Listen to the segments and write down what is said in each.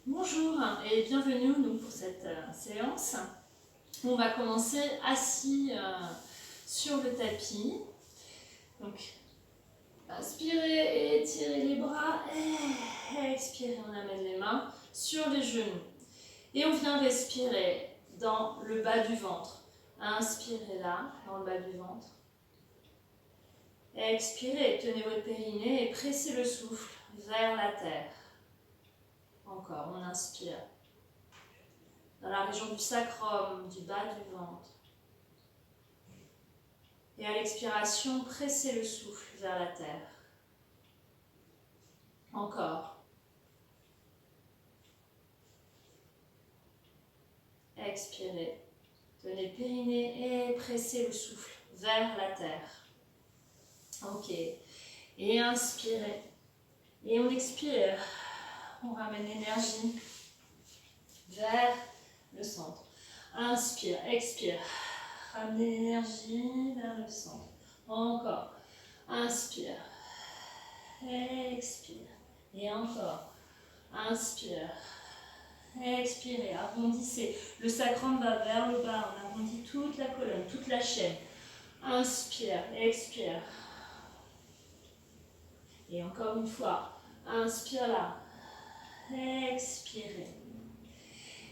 Bonjour et bienvenue donc, pour cette séance. On va commencer assis sur le tapis. Donc, inspirez et étirez les bras. Et expirez, on amène les mains sur les genoux. Et on vient respirer dans le bas du ventre. Inspirez là, dans le bas du ventre. Expirez, tenez votre périnée et pressez le souffle vers la terre. Encore, on inspire. Dans la région du sacrum, du bas du ventre. Et à l'expiration, pressez le souffle vers la terre. Encore. Expirez. Tenez le périnée et pressez le souffle vers la terre. Ok. Et inspirez. Et on expire. On ramène l'énergie vers le centre. Inspire, expire. Ramenez l'énergie vers le centre. Encore. Inspire. Expire. Et encore. Inspire. Expirez. Arrondissez. Le sacrum va vers le bas. On arrondit toute la colonne, toute la chaîne. Inspire. Expire. Et encore une fois. Inspire là. Expirez.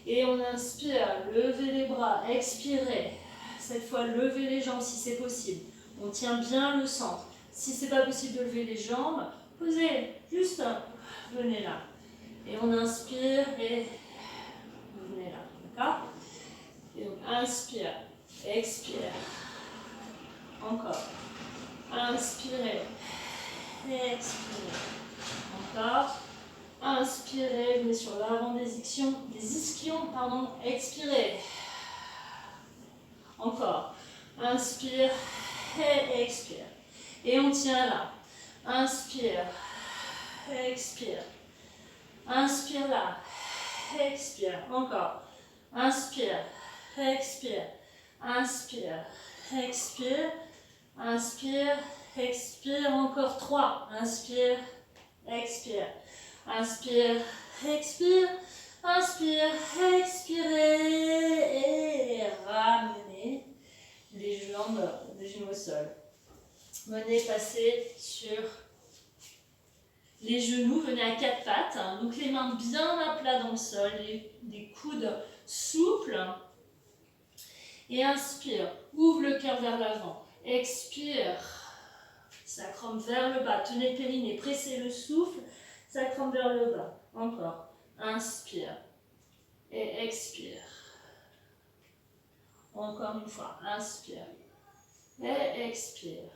Et on inspire, levez les bras, expirez. Cette fois, levez les jambes si c'est possible. On tient bien le centre. Si ce n'est pas possible de lever les jambes, posez, juste, venez là. Et on inspire et venez là, d'accord? Et donc, inspire, expire. Encore. Inspirez, expirez. Encore. Inspirez, venez sur l'avant des ischions, expirez. Encore. Inspire et expire. Et on tient là. Inspire, expire. Inspire là, expire. Encore. Inspire, expire. Inspire, expire. Inspire, expire. Encore 3. Inspire, expire. Inspire, expire, inspire, expirez et ramenez les jambes, les genoux au sol. Venez passer sur les genoux, venez à quatre pattes, donc les mains bien à plat dans le sol, les coudes souples. Et inspire, ouvre le cœur vers l'avant, expire, sacrum vers le bas, tenez le périnée, pressez le souffle. Sacrum vers le bas. Encore. Inspire. Et expire. Encore une fois. Inspire. Et expire.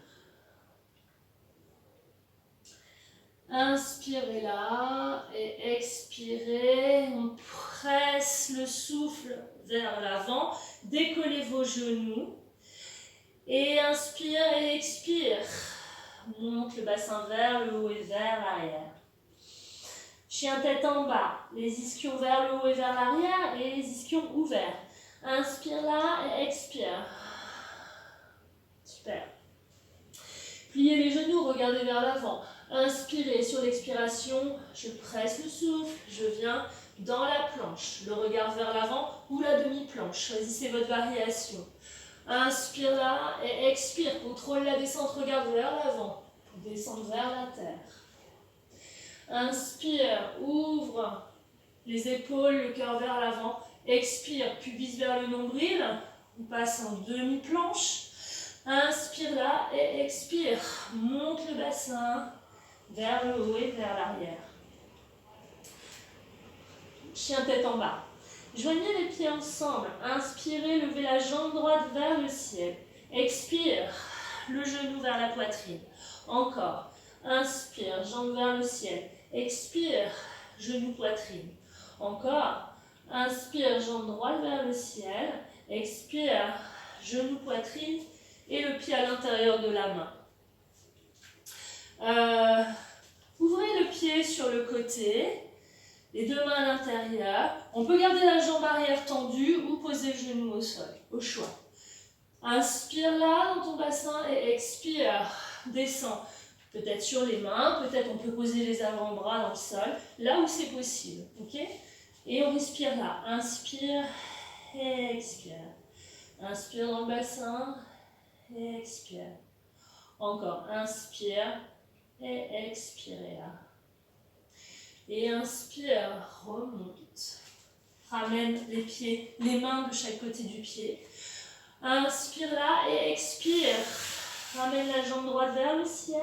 Inspirez là. Et expirez. On presse le souffle vers l'avant. Décollez vos genoux. Et inspire et expire. Monte le bassin vers le haut et vers l'arrière. Chien tête en bas, les ischions vers le haut et vers l'arrière et les ischions ouverts. Inspire là et expire. Super. Pliez les genoux, regardez vers l'avant. Inspirez sur l'expiration, je presse le souffle, je viens dans la planche. Le regard vers l'avant ou la demi-planche. Choisissez votre variation. Inspire là et expire. Contrôle la descente, regarde vers l'avant. Descendre vers la terre. Inspire, ouvre les épaules, le cœur vers l'avant. Expire, pubis vers le nombril. On passe en demi-planche. Inspire là et expire. Monte le bassin vers le haut et vers l'arrière. Chien tête en bas. Joignez les pieds ensemble. Inspirez, levez la jambe droite vers le ciel. Expire, le genou vers la poitrine. Encore. Inspire, jambe vers le ciel. Expire, genou, poitrine. Encore. Inspire, jambe droite vers le ciel. Expire, genou, poitrine. Et le pied à l'intérieur de la main. Ouvrez le pied sur le côté. Les deux mains à l'intérieur. On peut garder la jambe arrière tendue ou poser le genou au sol, au choix. Inspire là dans ton bassin et expire. Descends. Peut-être sur les mains, peut-être on peut poser les avant-bras dans le sol, là où c'est possible. Okay? Et on respire là. Inspire, expire. Inspire dans le bassin, expire. Encore, inspire et expirez là. Et inspire, remonte. Ramène les pieds, les mains de chaque côté du pied. Inspire là et expire. Ramène la jambe droite vers le ciel.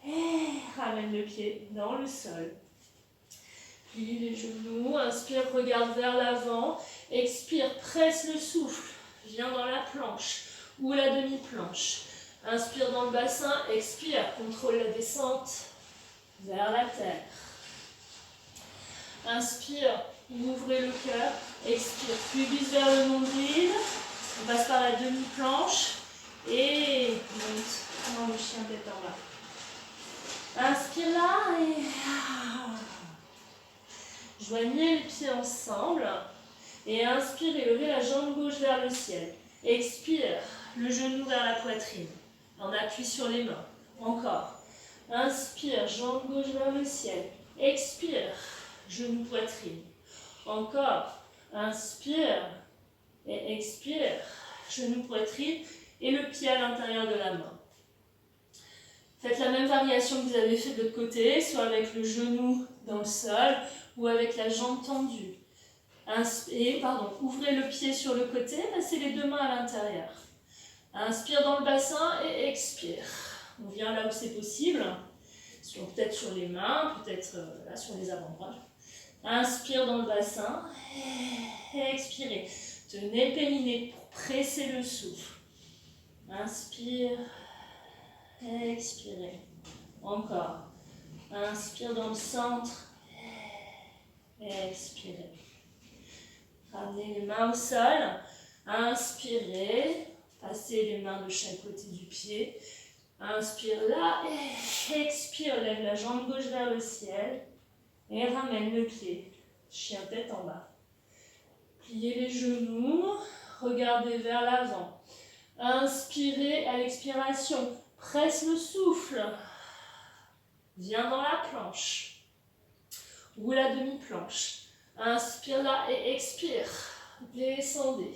Et ramène le pied dans le sol. Plie les genoux. Inspire, regarde vers l'avant. Expire, presse le souffle. Viens dans la planche ou la demi-planche. Inspire dans le bassin. Expire, contrôle la descente vers la terre. Inspire, ouvrez le cœur. Expire, pubis vers le nombril. On passe par la demi-planche. Et monte dans le chien tête en bas. Inspire là et joignez les pieds ensemble. Et inspire et levez la jambe gauche vers le ciel. Expire, le genou vers la poitrine. On appuie sur les mains. Encore. Inspire, jambe gauche vers le ciel. Expire, genou poitrine. Encore. Inspire et expire, genou poitrine. Et le pied à l'intérieur de la main. Faites la même variation que vous avez fait de l'autre côté, soit avec le genou dans le sol ou avec la jambe tendue. Ouvrez le pied sur le côté, passez les deux mains à l'intérieur. Inspire dans le bassin et expire. On vient là où c'est possible, peut-être sur les mains, peut-être là sur les avant-bras. Inspire dans le bassin et expirez. Tenez le périnée pour presser le souffle. Inspire, expirez. Encore. Inspire dans le centre, expirez. Ramenez les mains au sol. Inspirez. Passez les mains de chaque côté du pied. Inspire là et expire. Lève la jambe gauche vers le ciel. Et ramène le pied. Chien tête en bas. Pliez les genoux. Regardez vers l'avant. Inspirez à l'expiration. Presse le souffle. Viens dans la planche. Ou la demi-planche. Inspire là et expire. Descendez.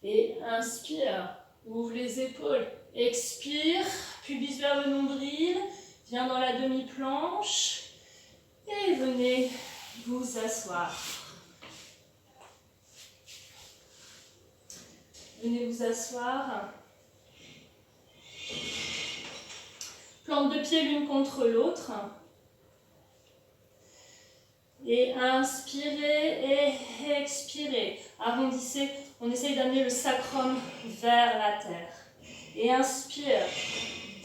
Et inspire. Ouvre les épaules. Expire. Pubis vers le nombril. Viens dans la demi-planche. Et venez vous asseoir. Venez vous asseoir. Plante de pied l'une contre l'autre. Et inspirez et expirez. Arrondissez. On essaye d'amener le sacrum vers la terre. Et inspire.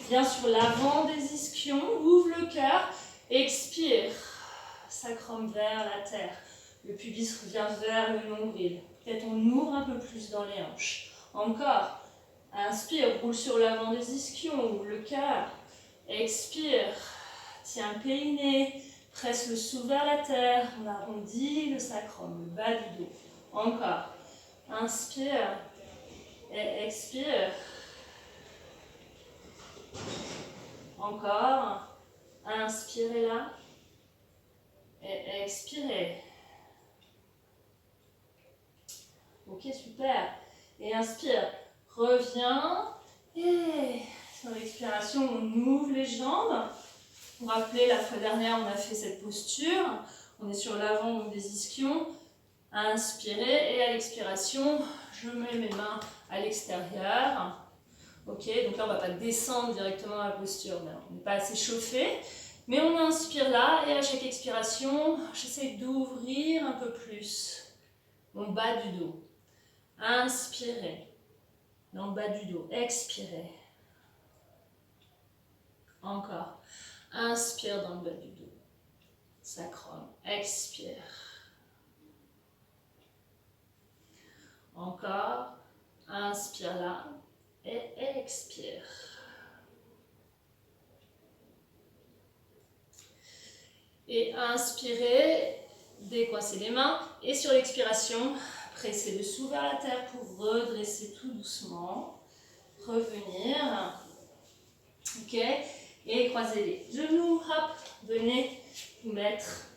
Viens sur l'avant des ischions. Ouvre le cœur. Expire. Sacrum vers la terre. Le pubis revient vers le nombril. Peut-être on ouvre un peu plus dans les hanches. Encore. Inspire. Roule sur l'avant des ischions. Ouvre le cœur. Expire. Tiens le périnée. Presse le sous vers la terre. On arrondit le sacrum, le bas du dos. Encore. Inspire. Et expire. Encore. Inspirez là. Et expirez. Ok, super. Et inspire. Reviens. Et sur l'expiration, on ouvre les jambes. Pour rappeler, la fois dernière, on a fait cette posture. On est sur l'avant des ischions. Inspirez. Et à l'expiration, je mets mes mains à l'extérieur. Ok, donc là, on ne va pas descendre directement à la posture. On n'est pas assez chauffé. Mais on inspire là. Et à chaque expiration, j'essaie d'ouvrir un peu plus mon bas du dos. Inspirez. Dans le bas du dos. Expirez. Encore. Inspire dans le bas du dos. Sacrum. Expire. Encore. Inspire là. Et expire. Et inspirez. Décoincez les mains. Et sur l'expiration, pressez le sous vers la terre pour redresser tout doucement. Revenir. Ok. Et croisez les genoux, hop, venez vous mettre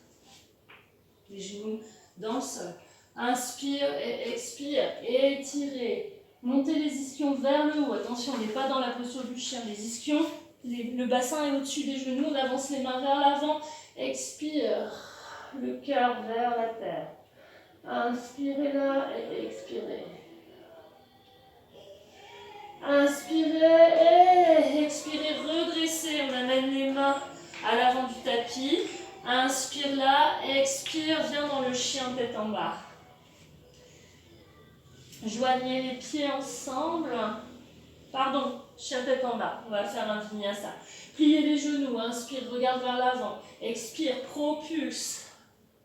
Les genoux dans le sol. Inspire et expire. Étirez. Montez les ischions vers le haut. Attention, on n'est pas dans la posture du chien. Les ischions, le bassin est au-dessus des genoux. On avance les mains vers l'avant. Expire. Le cœur vers la terre. Inspirez là et expirez. Inspirez et expirez. Redressez. On amène les mains à l'avant du tapis. Inspire là, expire, viens dans le chien tête en bas. Joignez les pieds ensemble. Pardon, chien tête en bas. On va faire un vinyasa. Pliez les genoux, inspire, regarde vers l'avant. Expire, propulse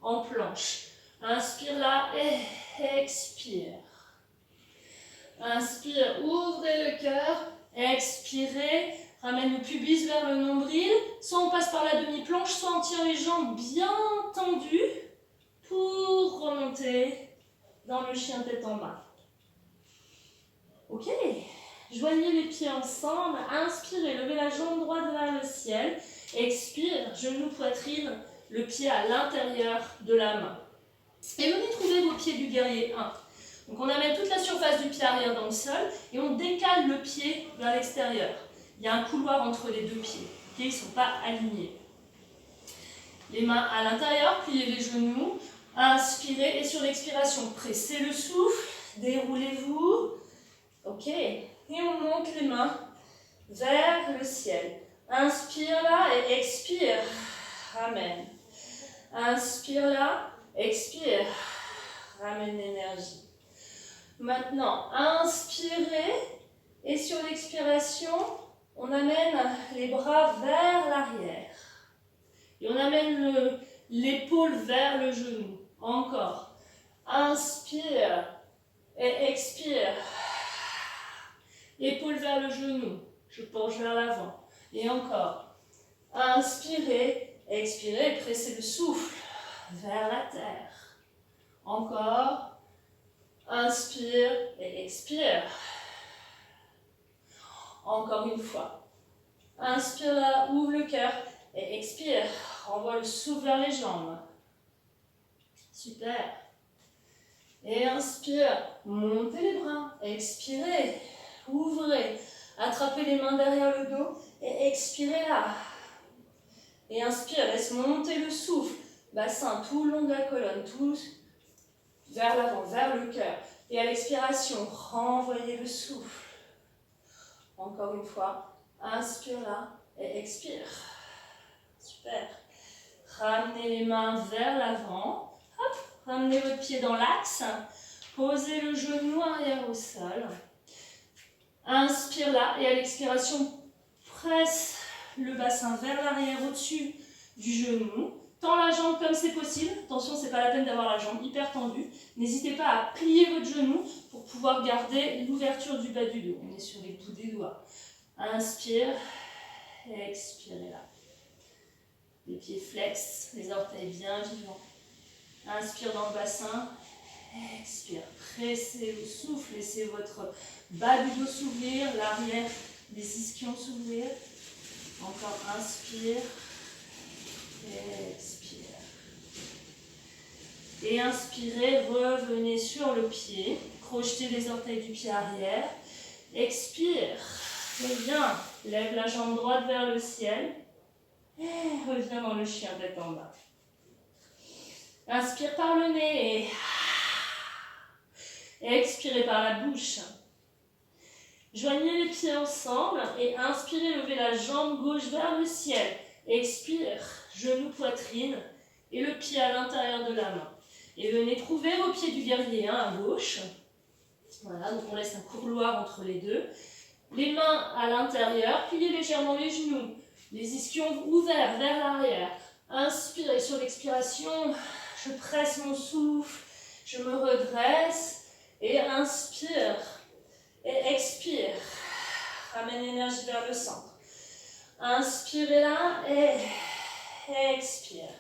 en planche. Inspire là et expire. Inspire, ouvrez le cœur. Expirez. Ramène le pubis vers le nombril. Soit on passe par la demi-planche, soit on tient les jambes bien tendues pour remonter dans le chien tête en bas. Ok. Joignez les pieds ensemble. Inspirez, levez la jambe droite vers le ciel. Expire, genou, poitrine, le pied à l'intérieur de la main. Et venez trouver vos pieds du guerrier 1. Donc on amène toute la surface du pied arrière dans le sol et on décale le pied vers l'extérieur. Il y a un couloir entre les deux pieds. Okay, ils ne sont pas alignés. Les mains à l'intérieur, pliez les genoux. Inspirez et sur l'expiration, pressez le souffle. Déroulez-vous. Ok. Et on monte les mains vers le ciel. Inspire là et expire. Ramène. Inspire là, expire. Ramène l'énergie. Maintenant, inspirez et sur l'expiration, on amène les bras vers l'arrière. Et on amène l'épaule vers le genou. Encore. Inspire et expire. Épaule vers le genou. Je penche vers l'avant. Et encore. Inspirez, expirez, pressez le souffle vers la terre. Encore. Inspire et expire. Encore une fois. Inspire là, ouvre le cœur et expire. Renvoie le souffle vers les jambes. Super. Et inspire, montez les bras. Expirez, ouvrez. Attrapez les mains derrière le dos et expirez là. Et inspire, laisse monter le souffle. Bassin tout le long de la colonne, tout vers l'avant, vers le cœur. Et à l'expiration, renvoyez le souffle. Encore une fois, inspire là et expire. Super. Ramenez les mains vers l'avant. Hop, ramenez votre pied dans l'axe. Posez le genou arrière au sol. Inspire là et à l'expiration, presse le bassin vers l'arrière au-dessus du genou. Tends la jambe comme c'est possible. Attention, c'est pas la peine d'avoir la jambe hyper tendue. N'hésitez pas à plier votre genou pour pouvoir garder l'ouverture du bas du dos. On est sur les bouts des doigts. Inspire, expirez là. Les pieds flex, les orteils bien vivants. Inspire dans le bassin, expire. Pressez le souffle, laissez votre bas du dos s'ouvrir, l'arrière des ischions s'ouvrir. Encore inspire. Expire. Et inspirez, revenez sur le pied. Crochetez les orteils du pied arrière. Expire. Reviens. Lève la jambe droite vers le ciel. Et reviens dans le chien tête en bas. Inspire par le nez. Et expirez par la bouche. Joignez les pieds ensemble et inspirez, levez la jambe gauche vers le ciel. Expire, genou, poitrine et le pied à l'intérieur de la main. Et venez trouver vos pieds du guerrier à gauche. Voilà, donc on laisse un couloir entre les deux. Les mains à l'intérieur, pliez légèrement les genoux. Les ischions ouverts vers l'arrière. Inspirez sur l'expiration. Je presse mon souffle. Je me redresse. Et inspire. Et expire. Ramène l'énergie vers le centre. Inspirez là et expire.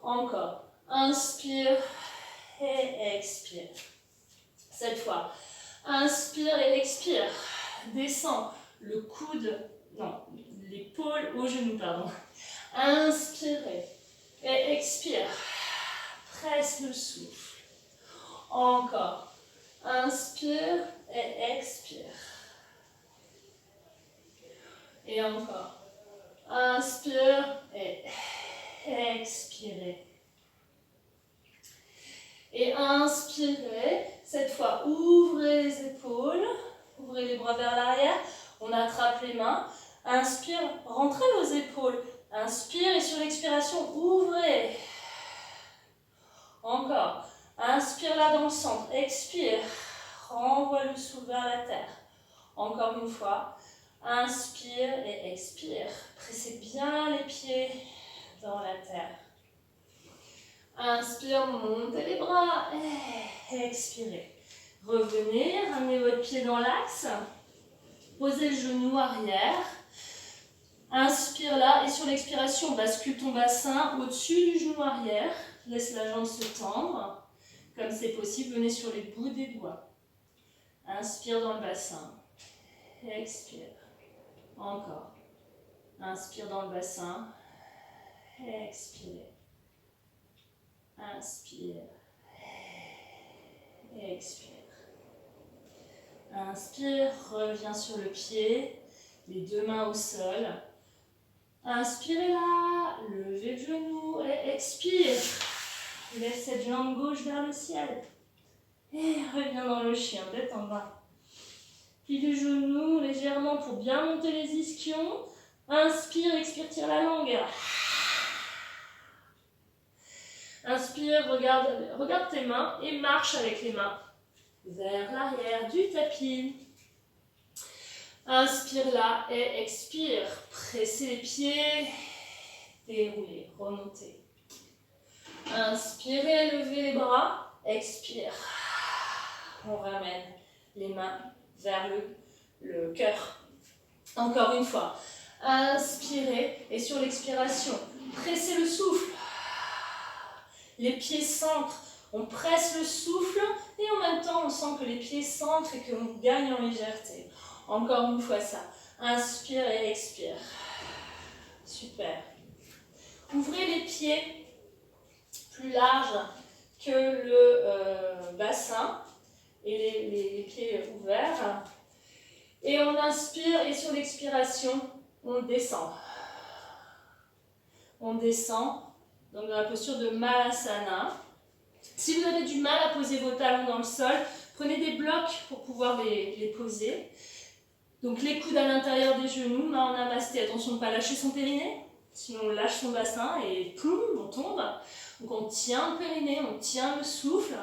Encore. Inspire et expire. Cette fois, inspire et expire. Descends le coude, non, l'épaule au genou, pardon. Inspirez et expire. presse le souffle. Encore. Inspire et expire. Et encore. Inspire et expirez. Et inspirez. Cette fois, ouvrez les épaules. Ouvrez les bras vers l'arrière. On attrape les mains. Inspire, rentrez vos épaules. Inspire et sur l'expiration, ouvrez. Encore. Inspire là dans le centre. Expire. Renvoie le souffle vers la terre. Encore une fois. Inspire et expire. Pressez bien les pieds dans la terre. Inspire, montez les bras. Expirez. Revenez, ramenez votre pied dans l'axe. Posez le genou arrière. Inspire là et sur l'expiration, bascule ton bassin au-dessus du genou arrière. Laisse la jambe se tendre. Comme c'est possible, venez sur les bouts des doigts. Inspire dans le bassin. Expire. Encore. Inspire dans le bassin. Expire. Inspire. Expire. Inspire, reviens sur le pied. Les deux mains au sol. Inspirez là, levez le genou et expire. Laisse cette jambe gauche vers le ciel. Et reviens dans le chien, détends-toi. Plie les genoux légèrement pour bien monter les ischions. Inspire, expire, tire la langue. Inspire, regarde tes mains et marche avec les mains vers l'arrière du tapis. Inspire là et expire. Pressez les pieds. Déroulez, remontez. Inspirez, levez les bras. Expire. On ramène les mains vers le cœur. Encore une fois. Inspirez et sur l'expiration, pressez le souffle. Les pieds centrent. On presse le souffle et en même temps on sent que les pieds centrent et qu'on gagne en légèreté. Encore une fois ça. Inspire et expire. Super. Ouvrez les pieds plus larges que le bassin et les pieds ouverts. Et on inspire et sur l'expiration, on descend. On descend donc dans la posture de Malasana. Si vous avez du mal à poser vos talons dans le sol, prenez des blocs pour pouvoir les poser. Donc les coudes à l'intérieur des genoux, main en namasté. Attention de ne pas lâcher son périnée, sinon on lâche son bassin et ploum, on tombe. Donc on tient le périnée, on tient le souffle.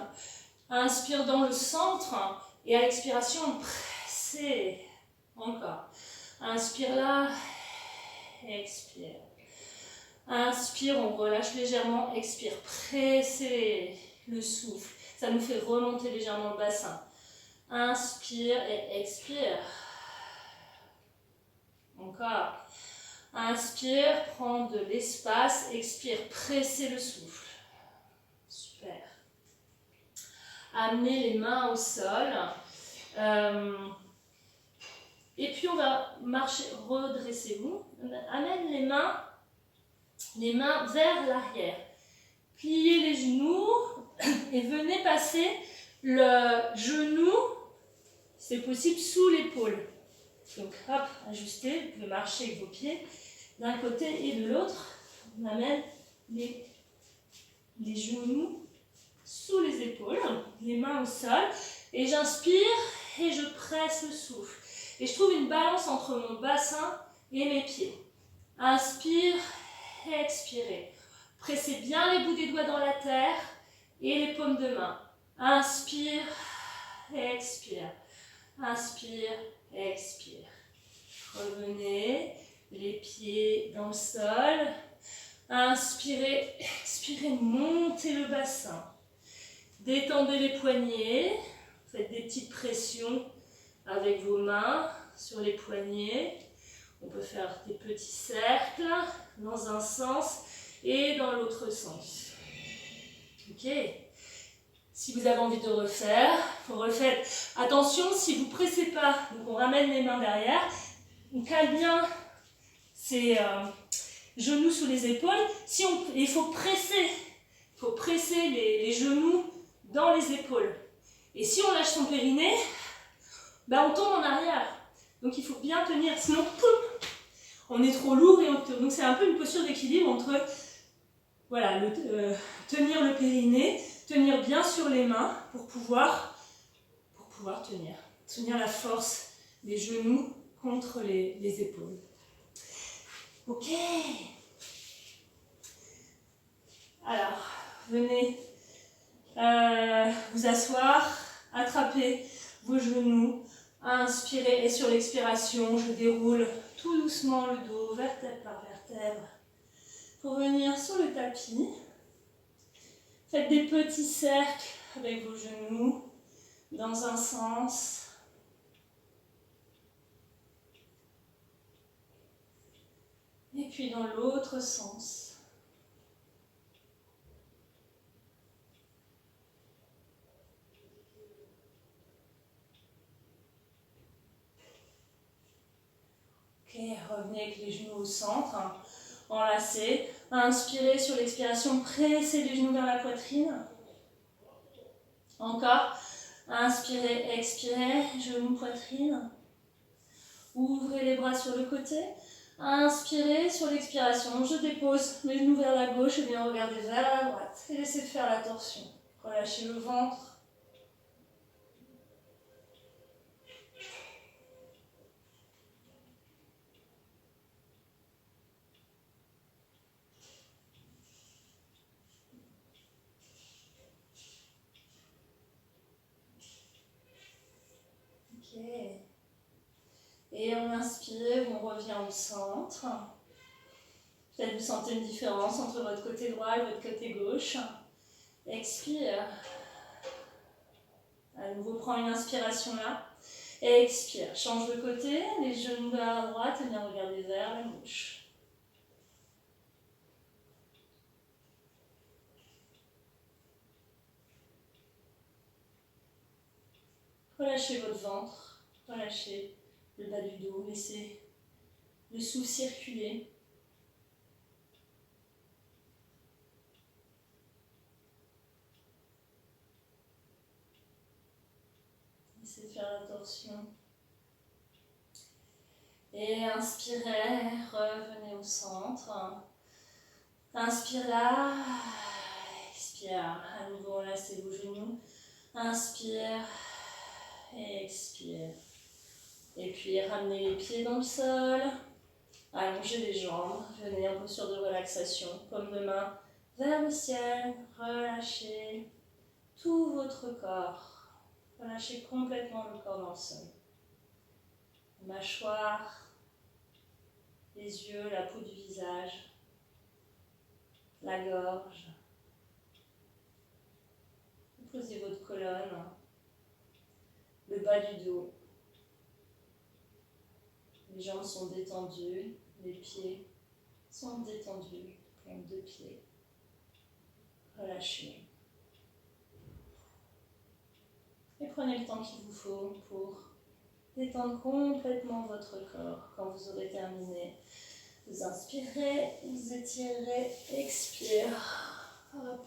Inspire dans le centre et à l'expiration, on presse. Encore. Inspire là, expire. Inspire, on relâche légèrement, expire. Pressez le souffle. Ça nous fait remonter légèrement le bassin. Inspire et expire. Encore. Inspire, prends de l'espace, expire, pressez le souffle. Super. Amenez les mains au sol. Et puis on va marcher, redressez-vous. Amène les mains vers l'arrière. Pliez les genoux et venez passer le genou, c'est possible, sous l'épaule. Donc hop, ajustez, vous pouvez marcher avec vos pieds d'un côté et de l'autre. On amène les genoux sous les épaules, les mains au sol. Et j'inspire et je presse le souffle. Et je trouve une balance entre mon bassin et mes pieds. Inspire, expirez. Pressez bien les bouts des doigts dans la terre et les paumes de main. Inspire, expire. Inspire, expire. Revenez, les pieds dans le sol. Inspirez, expirez, montez le bassin. Détendez les poignets. Faites des petites pressions avec vos mains sur les poignets. On peut faire des petits cercles dans un sens et dans l'autre sens. Ok. Si vous avez envie de refaire, vous refaites. Attention, si vous ne pressez pas, donc on ramène les mains derrière, on cale bien ses genoux sous les épaules. Il faut presser faut presser les genoux dans les épaules. Et si on lâche son périnée, ben on tombe en arrière. Donc il faut bien tenir, sinon poum, on est trop lourd et on tombe. Donc c'est un peu une posture d'équilibre entre voilà, tenir le périnée, tenir bien sur les mains pour pouvoir tenir la force des genoux contre les épaules. Ok. Alors, venez vous asseoir, attrapez vos genoux, inspirez et sur l'expiration, je déroule tout doucement le dos, vertèbre par vertèbre, pour venir sur le tapis. Faites des petits cercles avec vos genoux dans un sens. Et puis dans l'autre sens. Ok, revenez avec les genoux au centre, enlacez. Inspirez sur l'expiration, pressez les genoux vers la poitrine. Encore. Inspirez, expirez, genoux, poitrine. Ouvrez les bras sur le côté. Inspirez sur l'expiration, je dépose les genoux vers la gauche et bien regarder vers la droite. Et laissez faire la torsion. Relâchez le ventre. Ok. Et on inspire, on revient au centre. Peut-être vous sentez une différence entre votre côté droit et votre côté gauche. Expire. À nouveau, prends une inspiration là. Et expire. Change de côté, les genoux vers la droite et bien regarder vers la gauche. Relâchez votre ventre, relâchez le bas du dos, laissez le souffle circuler. Essayez de faire la torsion. Et inspirez, revenez au centre. Inspire là, expire. À nouveau, enlacez vos genoux. Inspire et expire. Et puis ramenez les pieds dans le sol. Allongez les jambes. Venez en posture de relaxation. Paume de main vers le ciel. Relâchez tout votre corps. Relâchez complètement le corps dans le sol. Mâchoire, les yeux, la peau du visage, la gorge. Posez votre colonne, le bas du dos. Les jambes sont détendues, les pieds sont détendus, plante de pied. Relâchez. Et prenez le temps qu'il vous faut pour détendre complètement votre corps. Quand vous aurez terminé, vous inspirez, vous étirez, expire. Hop.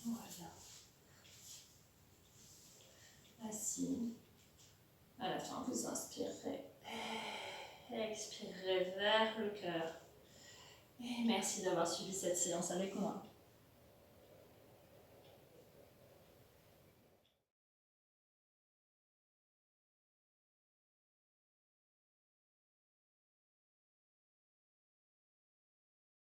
Voilà. Assis. À la fin, vous inspirez. Expirez vers le cœur. Et merci d'avoir suivi cette séance avec moi.